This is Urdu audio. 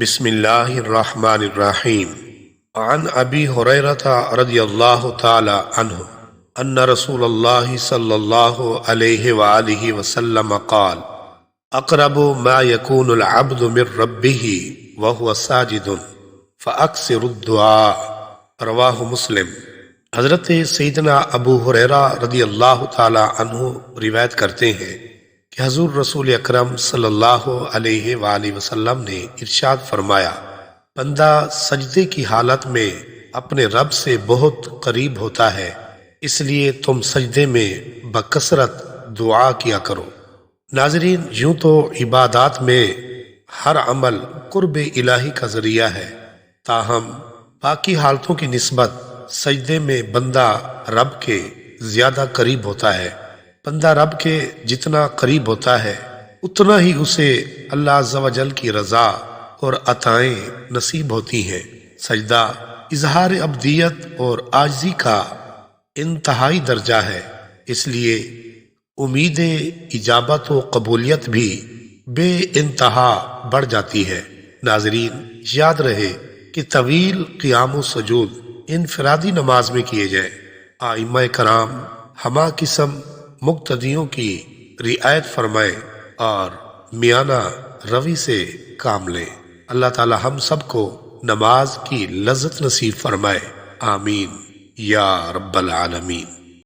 بسم اللہ الرحمن الرحیم عن ابی ہریرہ رضی اللہ تعالی عنہ ان رسول اللہ صلی اللہ علیہ وآلہ وسلم قال اقرب ما يكون العبد من ربه وهو ساجد فاکثر الدعاء رواہ مسلم۔ حضرت سیدنا ابو ہریرہ رضی اللہ تعالی عنہ روایت کرتے ہیں کہ حضور رسول اکرم صلی اللہ علیہ وآلہ وسلم نے ارشاد فرمایا، بندہ سجدے کی حالت میں اپنے رب سے بہت قریب ہوتا ہے، اس لیے تم سجدے میں بکثرت دعا کیا کرو۔ ناظرین، یوں تو عبادات میں ہر عمل قرب الہی کا ذریعہ ہے، تاہم باقی حالتوں کی نسبت سجدے میں بندہ رب کے زیادہ قریب ہوتا ہے۔ بندہ رب کے جتنا قریب ہوتا ہے اتنا ہی اسے اللہ عز و جل کی رضا اور عطائیں نصیب ہوتی ہیں۔ سجدہ اظہار عبدیت اور عاجزی کا انتہائی درجہ ہے، اس لیے امید اجابت و قبولیت بھی بے انتہا بڑھ جاتی ہے۔ ناظرین، یاد رہے کہ طویل قیام و سجود انفرادی نماز میں کیے جائیں۔ ائمہ کرام ہمہ قسم مقتدیوں کی رعایت فرمائیں اور میانہ روی سے کام لیں۔ اللہ تعالی ہم سب کو نماز کی لذت نصیب فرمائے، آمین یا رب العالمین۔